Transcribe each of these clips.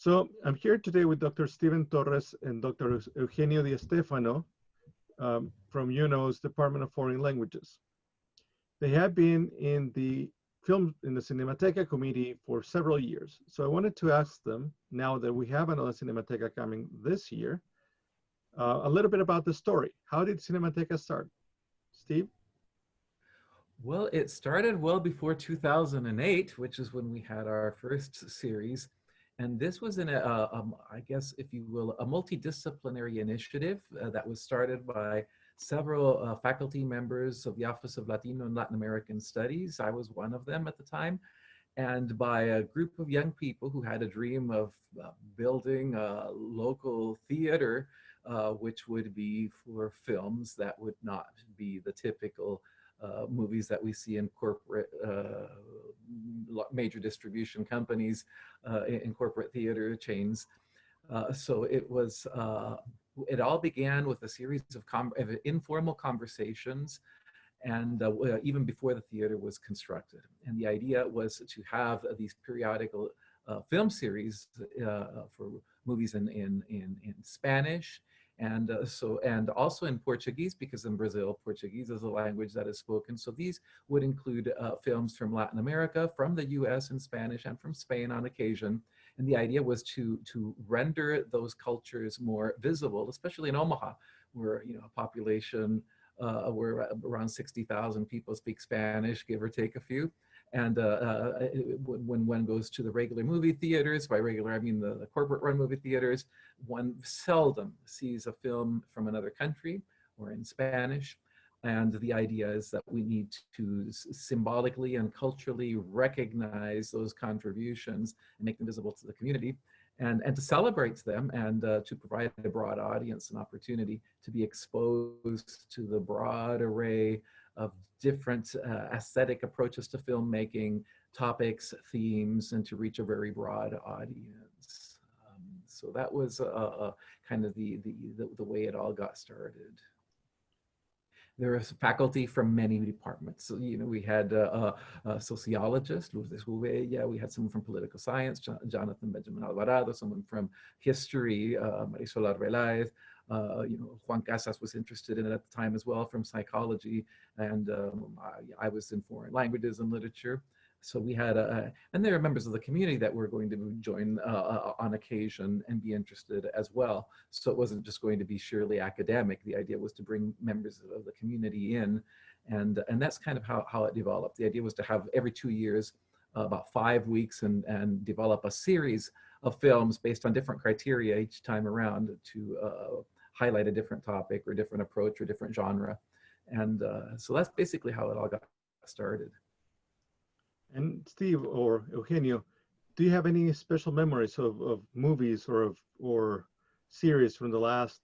So I'm here today with Dr. Stephen Torres and Dr. Eugenio Di Stefano from UNO's Department of Foreign Languages. They have been in the Cinemateca committee for several years. So I wanted to ask them, now that we have another Cinemateca coming this year, a little bit about the story. How did Cinemateca start? Steve? Well, it started well before 2008, which is when we had our first series. And this was in I guess, if you will, a multidisciplinary initiative that was started by several faculty members of the Office of Latino and Latin American Studies. I was one of them at the time. And by a group of young people who had a dream of building a local theater, which would be for films that would not be the typical movies that we see in corporate, major distribution companies, in corporate theater chains. So it was, it all began with a series of informal conversations, and even before the theater was constructed. And the idea was to have these periodical film series for movies in Spanish, and also in Portuguese, because in Brazil, Portuguese is a language that is spoken. So these would include films from Latin America, from the US in Spanish, and from Spain on occasion. And the idea was to render those cultures more visible, especially in Omaha, where a population where around 60,000 people speak Spanish, give or take a few. And when one goes to the regular movie theaters, by regular I mean the corporate run movie theaters, one seldom sees a film from another country or in Spanish. And the idea is that we need to symbolically and culturally recognize those contributions and make them visible to the community, and to celebrate them, and to provide a broad audience an opportunity to be exposed to the broad array of different aesthetic approaches to filmmaking, topics, themes, and to reach a very broad audience. So that was kind of the way it all got started. There was faculty from many departments. So, we had a sociologist, Lourdes Gouveia, we had someone from political science, Jonathan Benjamin Alvarado, someone from history, Marisol Arbeláez, Juan Casas was interested in it at the time as well, from psychology, and I was in foreign languages and literature. So we had, and there are members of the community that were going to join on occasion and be interested as well. So it wasn't just going to be sheerly academic. The idea was to bring members of the community in, and that's kind of how it developed. The idea was to have every 2 years, about 5 weeks, and develop a series of films based on different criteria each time around to highlight a different topic or different approach or different genre. And so that's basically how it all got started. And Steve or Eugenio, do you have any special memories of movies or series from the last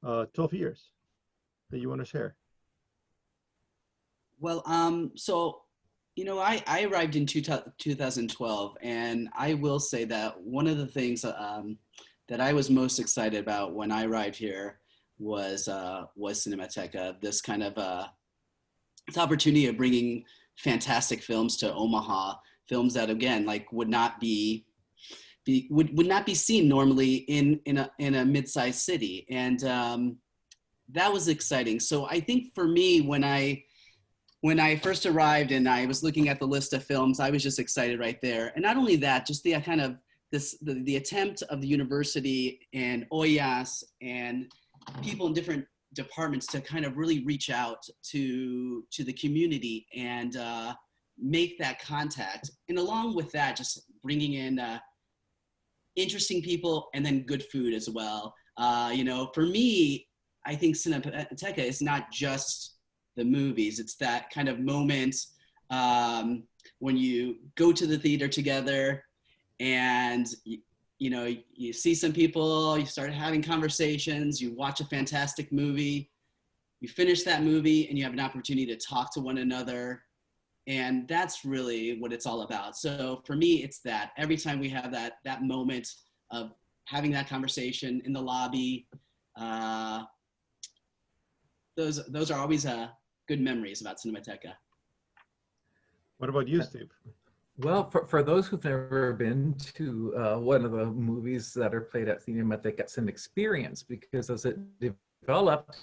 12 years that you want to share? Well, so, I arrived in 2012, and I will say that one of the things that I was most excited about when I arrived here was Cinemateca, this kind of this opportunity of bringing fantastic films to Omaha, films that, again, like would not be seen normally in a mid-sized city, and that was exciting. So I think for me, when I first arrived and I was looking at the list of films, I was just excited right there. And not only that, just the kind of the attempt of the university and OLLAS and people in different departments to kind of really reach out to the community and make that contact. And along with that, just bringing in interesting people and then good food as well. For me, I think Cinemateca is not just the movies. It's that kind of moment when you go to the theater together and you see some people, you start having conversations, you watch a fantastic movie, you finish that movie, and you have an opportunity to talk to one another. And that's really what it's all about. So for me, it's that. Every time we have that moment of having that conversation in the lobby, those are always good memories about Cinemateca. What about you, Steve? Well, for those who've never been to one of the movies that are played at Cinemateca, it's an experience because as it developed,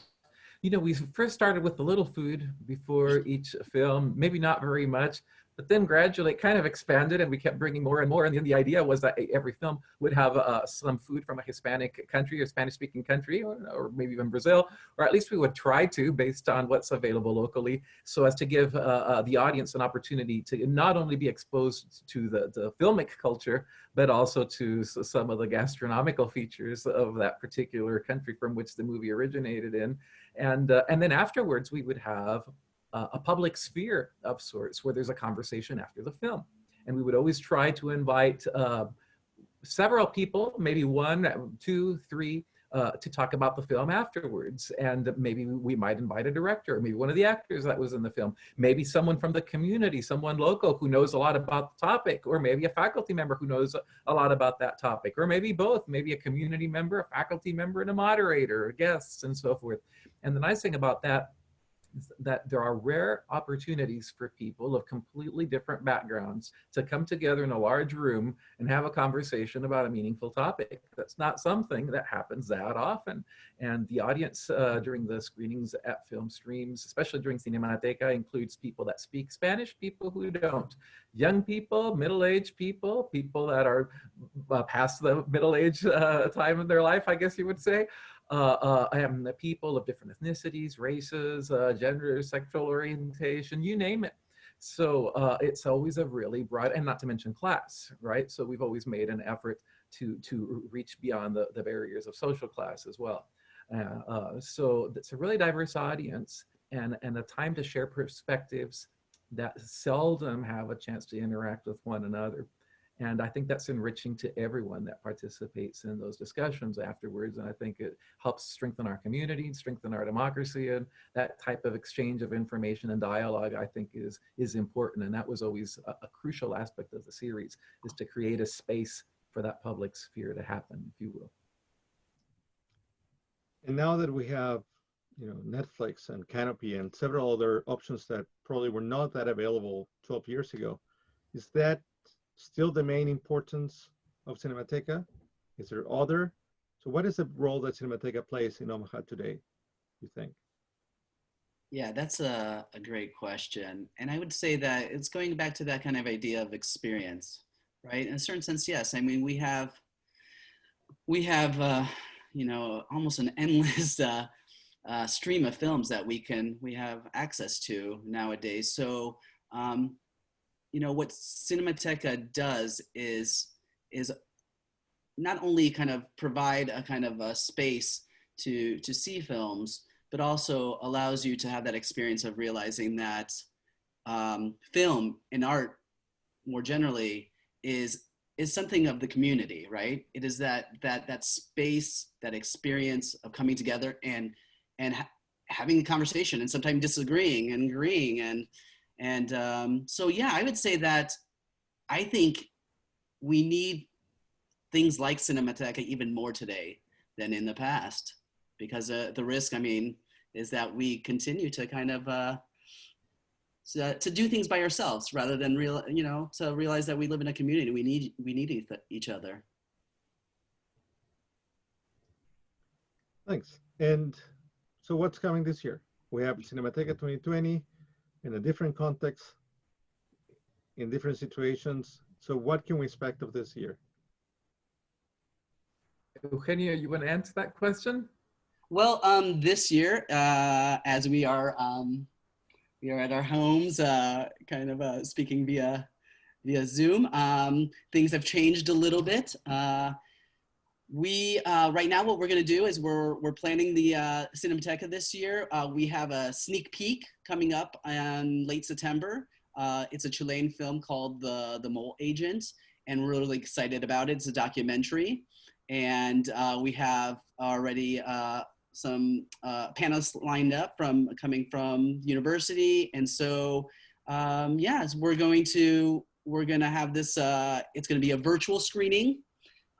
you know, we first started with a little food before each film, maybe not very much, but then gradually it kind of expanded and we kept bringing more and more. And then the idea was that every film would have some food from a Hispanic country or Spanish speaking country, or maybe even Brazil, or at least we would try to based on what's available locally, so as to give the audience an opportunity to not only be exposed to the filmic culture, but also to some of the gastronomical features of that particular country from which the movie originated in. And then afterwards, we would have a public sphere of sorts where there's a conversation after the film. And we would always try to invite several people, maybe one, two, three, to talk about the film afterwards. And maybe we might invite a director, maybe one of the actors that was in the film, maybe someone from the community, someone local who knows a lot about the topic, or maybe a faculty member who knows a lot about that topic, or maybe both, maybe a community member, a faculty member, and a moderator, guests, and so forth. And the nice thing about that is that there are rare opportunities for people of completely different backgrounds to come together in a large room and have a conversation about a meaningful topic. That's not something that happens that often. And the audience during the screenings at film streams, especially during Cinemateca, includes people that speak Spanish, people who don't, young people, middle-aged people, people that are past the middle-age time of their life, I guess you would say, people of different ethnicities, races, gender, sexual orientation, you name it. So it's always a really broad, and not to mention class, right? So we've always made an effort to reach beyond the barriers of social class as well. So it's a really diverse audience and a time to share perspectives that seldom have a chance to interact with one another. And I think that's enriching to everyone that participates in those discussions afterwards. And I think it helps strengthen our community, strengthen our democracy. And that type of exchange of information and dialogue, I think, is important. And that was always a crucial aspect of the series, is to create a space for that public sphere to happen, if you will. And now that we have, Netflix and Canopy and several other options that probably were not that available 12 years ago, is that still the main importance of Cinemateca? Is there other? So what is the role that Cinemateca plays in Omaha today, you think? Yeah, that's a great question. And I would say that it's going back to that kind of idea of experience, right? In a certain sense, yes. I mean, we have almost an endless stream of films that we have access to nowadays. So, what Cinemateca does is not only kind of provide a kind of a space to see films, but also allows you to have that experience of realizing that film and art more generally is something of the community, right? It is that space, that experience of coming together and having a conversation, and sometimes disagreeing and agreeing, so yeah, I would say that I think we need things like Cinemateca even more today than in the past, because the risk, I mean, is that we continue to kind of to do things by ourselves rather than to realize that we live in a community. We need each other. Thanks. And so what's coming this year? We have Cinemateca 2020 in a different context, in different situations. So what can we expect of this year? Eugenio, you want to answer that question? Well, this year, as we are at our homes, kind of speaking via Zoom, things have changed a little bit. We right now, what we're going to do is we're planning the Cinemateca this year. We have a sneak peek coming up in late September. It's a Chilean film called The Mole Agent, and we're really excited about it. It's a documentary, and we have already some panelists lined up coming from university, and so yes, we're going to have this. It's going to be a virtual screening.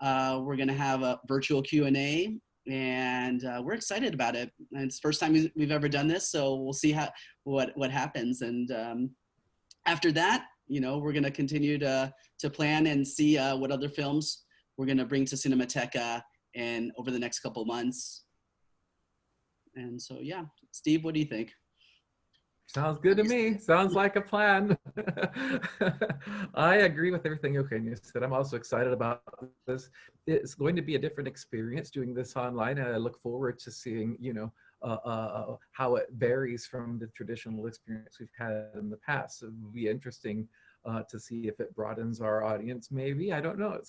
We're going to have a virtual Q&A, and we're excited about it. And it's the first time we've ever done this, so we'll see what happens. And after that, you know, we're going to continue to plan and see what other films we're going to bring to Cinemateca and over the next couple months. And so, yeah, Steve, what do you think? Sounds good to me. Sounds like a plan. I agree with everything Eugenio said. I'm also excited about this. It's going to be a different experience doing this online, and I look forward to seeing, you know, how it varies from the traditional experience we've had in the past. It will be interesting to see if it broadens our audience. Maybe, I don't know. It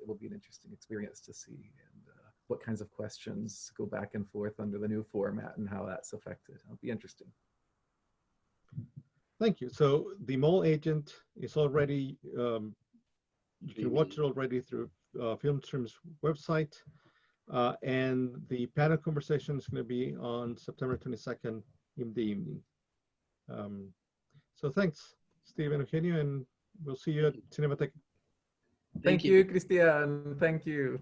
will be an interesting experience to see, and what kinds of questions go back and forth under the new format and how that's affected. It'll be interesting. Thank you. So the Mole Agent is already, you can watch it already through Filmstream's website. And the panel conversation is going to be on September 22nd in the evening. So thanks, Steve and Eugenio, and we'll see you at Cinemateca. Thank you, Cristian. Thank you.